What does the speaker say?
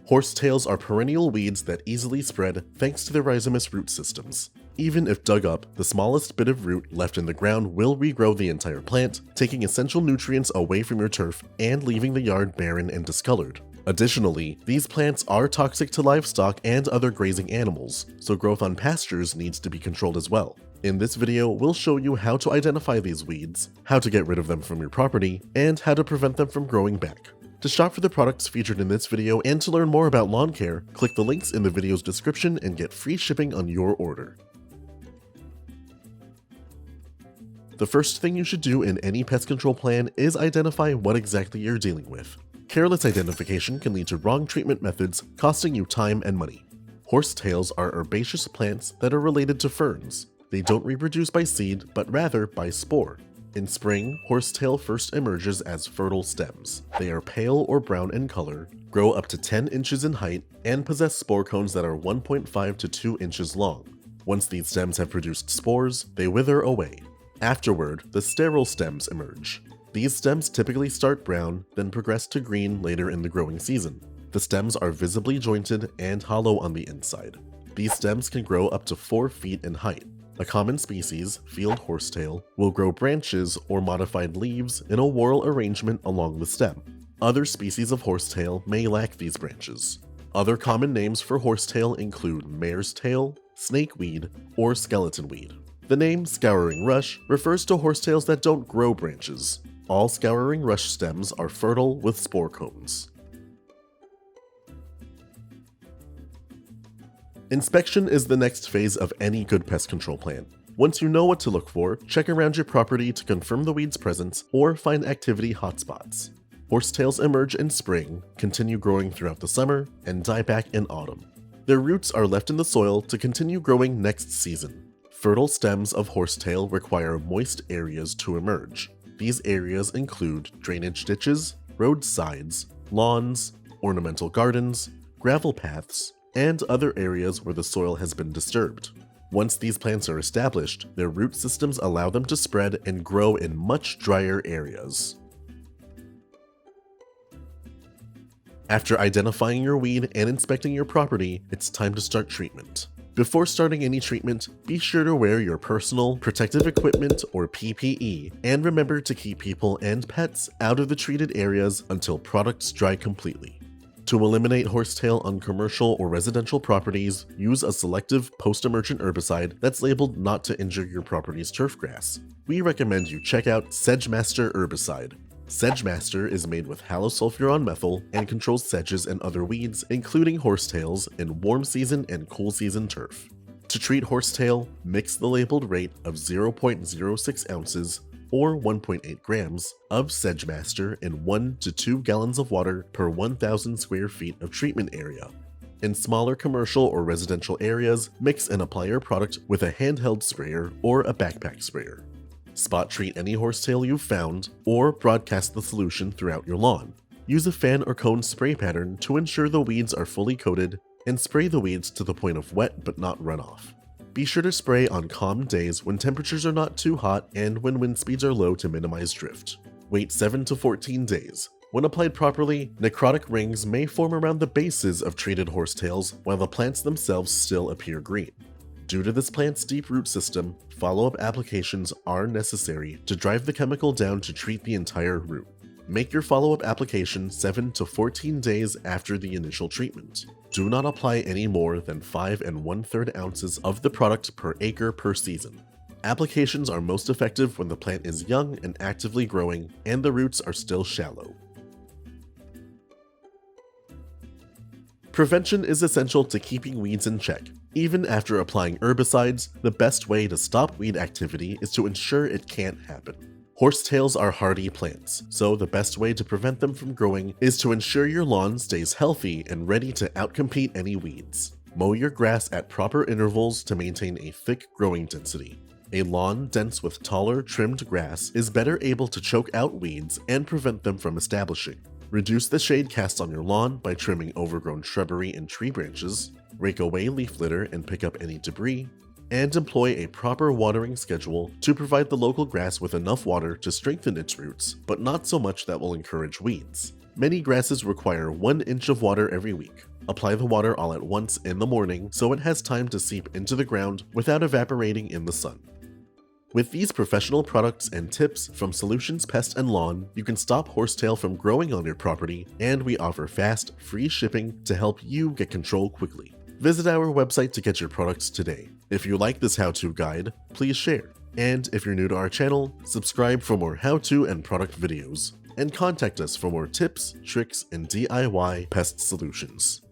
Horsetails are perennial weeds that easily spread thanks to their rhizomous root systems. Even if dug up, the smallest bit of root left in the ground will regrow the entire plant, taking essential nutrients away from your turf and leaving the yard barren and discolored. Additionally, these plants are toxic to livestock and other grazing animals, so growth on pastures needs to be controlled as well. In this video, we'll show you how to identify these weeds, how to get rid of them from your property, and how to prevent them from growing back. To shop for the products featured in this video and to learn more about lawn care, click the links in the video's description and get free shipping on your order. The first thing you should do in any pest control plan is identify what exactly you're dealing with. Careless identification can lead to wrong treatment methods, costing you time and money. Horsetails are herbaceous plants that are related to ferns. They don't reproduce by seed, but rather by spore. In spring, horsetail first emerges as fertile stems. They are pale or brown in color, grow up to 10 inches in height, and possess spore cones that are 1.5 to 2 inches long. Once these stems have produced spores, they wither away. Afterward, the sterile stems emerge. These stems typically start brown, then progress to green later in the growing season. The stems are visibly jointed and hollow on the inside. These stems can grow up to 4 feet in height. A common species, field horsetail, will grow branches or modified leaves in a whorl arrangement along the stem. Other species of horsetail may lack these branches. Other common names for horsetail include mare's tail, snakeweed, or skeleton weed. The name scouring rush refers to horsetails that don't grow branches. All scouring rush stems are fertile with spore cones. Inspection is the next phase of any good pest control plan. Once you know what to look for, check around your property to confirm the weed's presence or find activity hotspots. Horsetails emerge in spring, continue growing throughout the summer, and die back in autumn. Their roots are left in the soil to continue growing next season. Fertile stems of horsetail require moist areas to emerge. These areas include drainage ditches, roadsides, lawns, ornamental gardens, gravel paths, and other areas where the soil has been disturbed. Once these plants are established, their root systems allow them to spread and grow in much drier areas. After identifying your weed and inspecting your property, it's time to start treatment. Before starting any treatment, be sure to wear your personal protective equipment or PPE, and remember to keep people and pets out of the treated areas until products dry completely. To eliminate horsetail on commercial or residential properties, use a selective post-emergent herbicide that's labeled not to injure your property's turf grass. We recommend you check out Sedgemaster Herbicide. Sedgemaster is made with halosulfuron methyl and controls sedges and other weeds, including horsetails, in warm season and cool season turf. To treat horsetail, mix the labeled rate of 0.06 ounces or 1.8 grams of Sedgemaster in 1 to 2 gallons of water per 1,000 square feet of treatment area. In smaller commercial or residential areas, mix and apply your product with a handheld sprayer or a backpack sprayer. Spot treat any horsetail you've found, or broadcast the solution throughout your lawn. Use a fan or cone spray pattern to ensure the weeds are fully coated, and spray the weeds to the point of wet but not runoff. Be sure to spray on calm days when temperatures are not too hot and when wind speeds are low to minimize drift. Wait 7 to 14 days. When applied properly, necrotic rings may form around the bases of treated horsetails while the plants themselves still appear green. Due to this plant's deep root system, follow-up applications are necessary to drive the chemical down to treat the entire root. Make your follow-up application 7 to 14 days after the initial treatment. Do not apply any more than 5 1/3 ounces of the product per acre per season. Applications are most effective when the plant is young and actively growing and the roots are still shallow. Prevention is essential to keeping weeds in check. Even after applying herbicides, the best way to stop weed activity is to ensure it can't happen. Horsetails are hardy plants, so the best way to prevent them from growing is to ensure your lawn stays healthy and ready to outcompete any weeds. Mow your grass at proper intervals to maintain a thick growing density. A lawn dense with taller, trimmed grass is better able to choke out weeds and prevent them from establishing. Reduce the shade cast on your lawn by trimming overgrown shrubbery and tree branches, rake away leaf litter and pick up any debris, and employ a proper watering schedule to provide the local grass with enough water to strengthen its roots, but not so much that will encourage weeds. Many grasses require 1 inch of water every week. Apply the water all at once in the morning so it has time to seep into the ground without evaporating in the sun. With these professional products and tips from Solutions Pest and Lawn, you can stop horsetail from growing on your property, and we offer fast, free shipping to help you get control quickly. Visit our website to get your products today. If you like this how-to guide, please share. And if you're new to our channel, subscribe for more how-to and product videos. And contact us for more tips, tricks, and DIY pest solutions.